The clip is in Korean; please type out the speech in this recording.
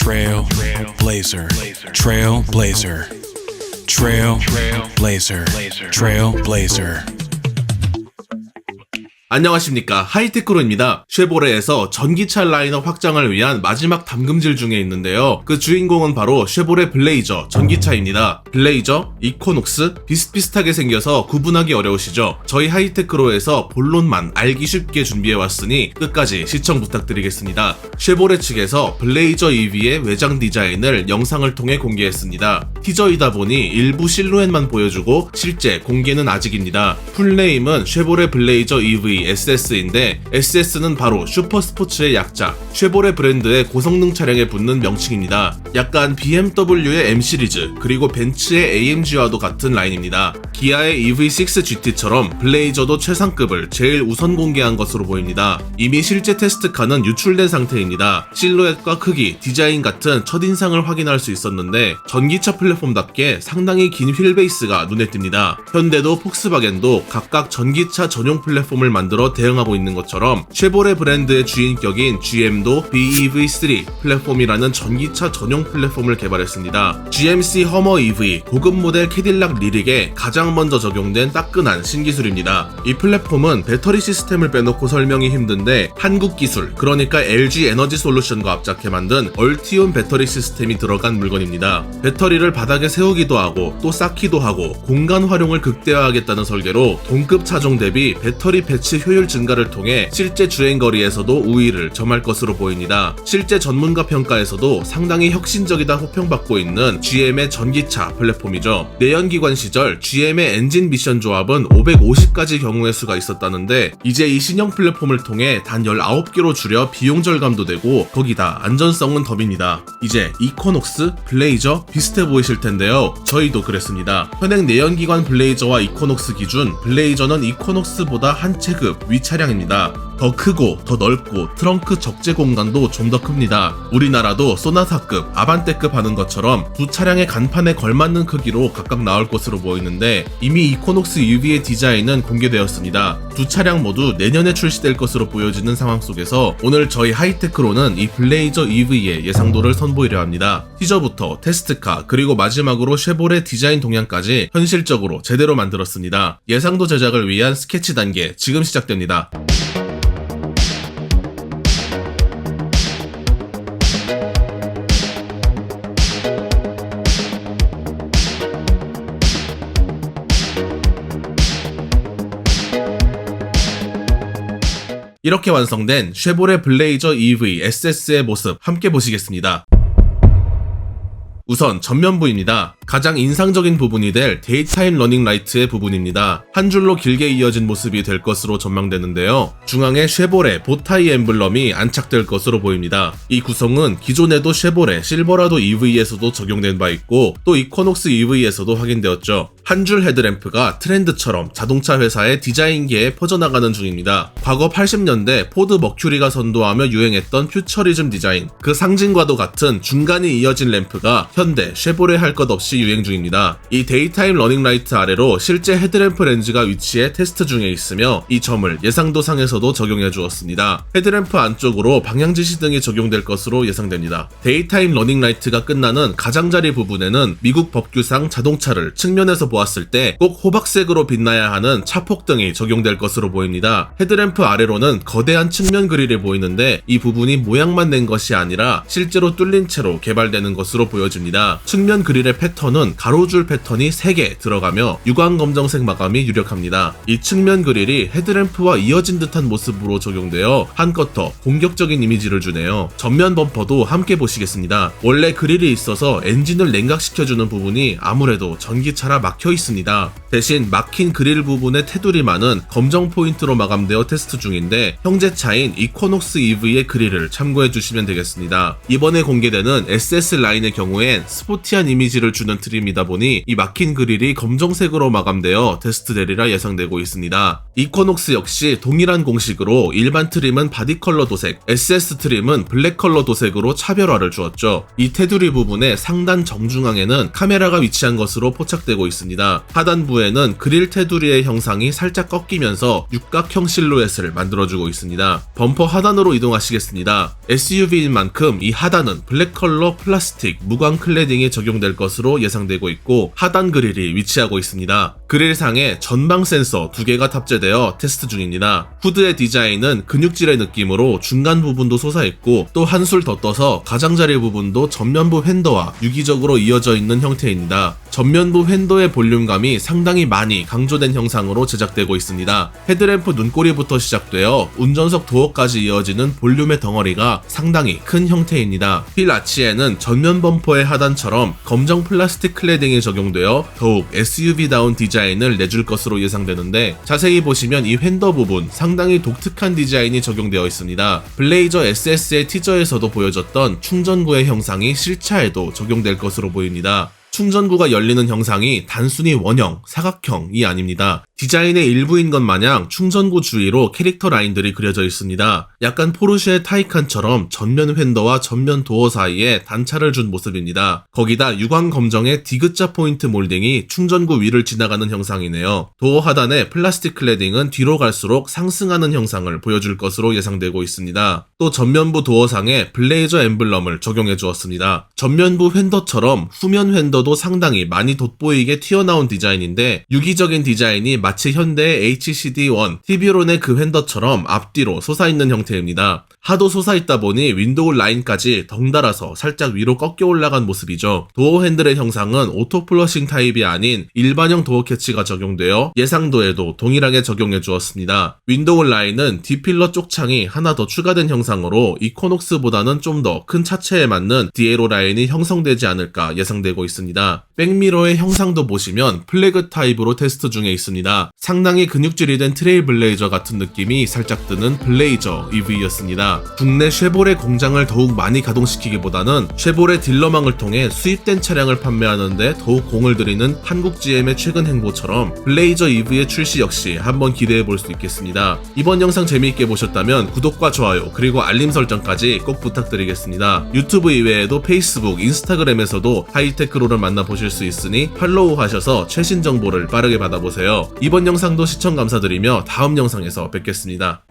Trailblazer, Trailblazer, Trailblazer, Trailblazer. 안녕하십니까, 하이테크로입니다. 쉐보레에서 전기차 라인업 확장을 위한 마지막 담금질 중에 있는데요. 그 주인공은 바로 쉐보레 블레이저 전기차입니다. 블레이저, 이코녹스 비슷비슷하게 생겨서 구분하기 어려우시죠? 저희 하이테크로에서 본론만 알기 쉽게 준비해왔으니 끝까지 시청 부탁드리겠습니다. 쉐보레 측에서 블레이저 EV의 외장 디자인을 영상을 통해 공개했습니다. 티저이다 보니 일부 실루엣만 보여주고 실제 공개는 아직입니다. 풀네임은 쉐보레 블레이저 EV SS인데 SS는 바로 슈퍼스포츠의 약자, 쉐보레 브랜드의 고성능 차량에 붙는 명칭입니다. 약간 BMW의 M 시리즈 그리고 벤츠의 AMG와도 같은 라인입니다. 기아의 EV6 GT처럼 블레이저도 최상급을 제일 우선 공개한 것으로 보입니다. 이미 실제 테스트카는 유출된 상태입니다. 실루엣과 크기, 디자인 같은 첫인상을 확인할 수 있었는데 전기차 플랫폼답게 상당히 긴 휠베이스가 눈에 띕니다. 현대도 폭스바겐도 각각 전기차 전용 플랫폼을 만들어 대응하고 있는 것처럼 쉐보레 브랜드의 주인격인 GM도 BEV3 플랫폼이라는 전기차 전용 플랫폼을 개발했습니다. GMC 허머 EV 고급 모델 캐딜락 리릭에 가장 먼저 적용된 따끈한 신기술입니다. 이 플랫폼은 배터리 시스템을 빼놓고 설명이 힘든데 한국 기술, 그러니까 LG 에너지 솔루션과 합작해 만든 얼티움 배터리 시스템이 들어간 물건입니다. 배터리를 바닥에 세우기도 하고 또 쌓기도 하고 공간 활용을 극대화하겠다는 설계로 동급 차종 대비 배터리 배치 효율 증가를 통해 실제 주행거리에서도 우위를 점할 것으로 보입니다. 실제 전문가 평가에서도 상당히 혁신적이다 호평받고 있는 GM의 전기차 플랫폼이죠. 내연기관 시절 GM의 엔진 미션 조합은 550가지 경우의 수가 있었다는데 이제 이 신형 플랫폼을 통해 단 19개로 줄여 비용 절감도 되고 거기다 안전성은 덤입니다. 이제 이코녹스, 블레이저 비슷해 보이실 텐데요. 저희도 그랬습니다. 현행 내연기관 블레이저와 이코녹스 기준 블레이저는 이코녹스보다 한 체급 위 차량입니다. 더 크고 더 넓고 트렁크 적재 공간도 좀 더 큽니다. 우리나라도 소나타급, 아반떼급 하는 것처럼 두 차량의 간판에 걸맞는 크기로 각각 나올 것으로 보이는데 이미 이코녹스 UV의 디자인은 공개되었습니다. 두 차량 모두 내년에 출시될 것으로 보여지는 상황 속에서 오늘 저희 하이테크로는 이 블레이저 EV의 예상도를 선보이려 합니다. 티저부터 테스트카 그리고 마지막으로 쉐보레 디자인 동향까지 현실적으로 제대로 만들었습니다. 예상도 제작을 위한 스케치 단계 지금 시작됩니다. 이렇게 완성된 쉐보레 블레이저 EV SS의 모습 함께 보시겠습니다. 우선 전면부입니다. 가장 인상적인 부분이 될 데이타임 러닝 라이트의 부분입니다. 한 줄로 길게 이어진 모습이 될 것으로 전망되는데요. 중앙에 쉐보레 보타이 엠블럼이 안착될 것으로 보입니다. 이 구성은 기존에도 쉐보레 실버라도 EV에서도 적용된 바 있고 또 이코녹스 EV에서도 확인되었죠. 한 줄 헤드램프가 트렌드처럼 자동차 회사의 디자인계에 퍼져나가는 중입니다. 과거 80년대 포드 머큐리가 선도하며 유행했던 퓨처리즘 디자인, 그 상징과도 같은 중간이 이어진 램프가 현대, 쉐보레 할 것 없이 유행 중입니다. 이 데이타임 러닝 라이트 아래로 실제 헤드램프 렌즈가 위치해 테스트 중에 있으며 이 점을 예상도상에서도 적용해 주었습니다. 헤드램프 안쪽으로 방향지시 등이 적용될 것으로 예상됩니다. 데이타임 러닝 라이트가 끝나는 가장자리 부분에는 미국 법규상 자동차를 측면에서 보았을 때 꼭 호박색으로 빛나야 하는 차폭등이 적용될 것으로 보입니다. 헤드램프 아래로는 거대한 측면 그릴이 보이는데 이 부분이 모양만 낸 것이 아니라 실제로 뚫린 채로 개발되는 것으로 보여집니다. 측면 그릴의 패턴은 가로줄 패턴이 3개 들어가며 유광 검정색 마감이 유력합니다. 이 측면 그릴이 헤드램프와 이어진 듯한 모습으로 적용되어 한껏 더 공격적인 이미지를 주네요. 전면 범퍼도 함께 보시겠습니다. 원래 그릴이 있어서 엔진을 냉각시켜주는 부분이 아무래도 전기차라 막혀 있습니다. 대신 막힌 그릴 부분의 테두리만은 검정 포인트로 마감되어 테스트 중인데 형제차인 이코녹스 EV의 그릴을 참고해 주시면 되겠습니다. 이번에 공개되는 SS 라인의 경우엔 스포티한 이미지를 주는 트림이다 보니 이 막힌 그릴이 검정색으로 마감되어 테스트되리라 예상되고 있습니다. 이코녹스 역시 동일한 공식으로 일반 트림은 바디 컬러 도색, SS 트림은 블랙 컬러 도색으로 차별화를 주었죠. 이 테두리 부분의 상단 정중앙에는 카메라가 위치한 것으로 포착되고 있습니다. 하단부에 전면부에는 그릴 테두리의 형상이 살짝 꺾이면서 육각형 실루엣을 만들어주고 있습니다. 범퍼 하단으로 이동하시겠습니다. SUV인 만큼 이 하단은 블랙 컬러 플라스틱 무광 클래딩이 적용될 것으로 예상되고 있고 하단 그릴이 위치하고 있습니다. 그릴상에 전방 센서 2개가 탑재되어 테스트 중입니다. 후드의 디자인은 근육질의 느낌으로 중간 부분도 솟아있고 또 한술 더 떠서 가장자리 부분도 전면부 휀더와 유기적으로 이어져 있는 형태입니다. 전면부 휀더의 볼륨감이 상당히 많이 강조된 형상으로 제작되고 있습니다. 헤드램프 눈꼬리부터 시작되어 운전석 도어까지 이어지는 볼륨의 덩어리가 상당히 큰 형태입니다. 휠 아치에는 전면 범퍼의 하단처럼 검정 플라스틱 클래딩이 적용되어 더욱 SUV다운 디자인을 내줄 것으로 예상되는데 자세히 보시면 이 휀더 부분 상당히 독특한 디자인이 적용되어 있습니다. 블레이저 SS의 티저에서도 보여줬던 충전구의 형상이 실차에도 적용될 것으로 보입니다. 충전구가 열리는 형상이 단순히 원형, 사각형이 아닙니다. 디자인의 일부인 것 마냥 충전구 주위로 캐릭터 라인들이 그려져 있습니다. 약간 포르쉐의 타이칸처럼 전면 휀더와 전면 도어 사이에 단차를 준 모습입니다. 거기다 유광 검정의 디귿자 포인트 몰딩이 충전구 위를 지나가는 형상이네요. 도어 하단의 플라스틱 클래딩은 뒤로 갈수록 상승하는 형상을 보여줄 것으로 예상되고 있습니다. 또 전면부 도어상에 블레이저 엠블럼을 적용해 주었습니다. 전면부 휀더처럼 후면 휀더도 상당히 많이 돋보이게 튀어나온 디자인인데 유기적인 디자인이 마치 현대의 HCD1, TV론의 그 휀더처럼 앞뒤로 솟아있는 형태입니다. 하도 솟아있다 보니 윈도우 라인까지 덩달아서 살짝 위로 꺾여 올라간 모습이죠. 도어 핸들의 형상은 오토 플러싱 타입이 아닌 일반형 도어 캐치가 적용되어 예상도에도 동일하게 적용해 주었습니다. 윈도우 라인은 D필러 쪽 창이 하나 더 추가된 형상으로 이코녹스보다는 좀 더 큰 차체에 맞는 디에로 라인이 형성되지 않을까 예상되고 있습니다. 백미러의 형상도 보시면 플래그 타입으로 테스트 중에 있습니다. 상당히 근육질이 된 트레일 블레이저 같은 느낌이 살짝 드는 블레이저 EV였습니다. 국내 쉐보레 공장을 더욱 많이 가동시키기보다는 쉐보레 딜러망을 통해 수입된 차량을 판매하는데 더욱 공을 들이는 한국 GM의 최근 행보처럼 블레이저 EV의 출시 역시 한번 기대해 볼 수 있겠습니다. 이번 영상 재미있게 보셨다면 구독과 좋아요 그리고 알림 설정까지 꼭 부탁드리겠습니다. 유튜브 이외에도 페이스북, 인스타그램에서도 하이테크로를 만나보실 수 있으니 팔로우 하셔서 최신 정보를 빠르게 받아보세요. 이번 영상도 시청 감사드리며 다음 영상에서 뵙겠습니다.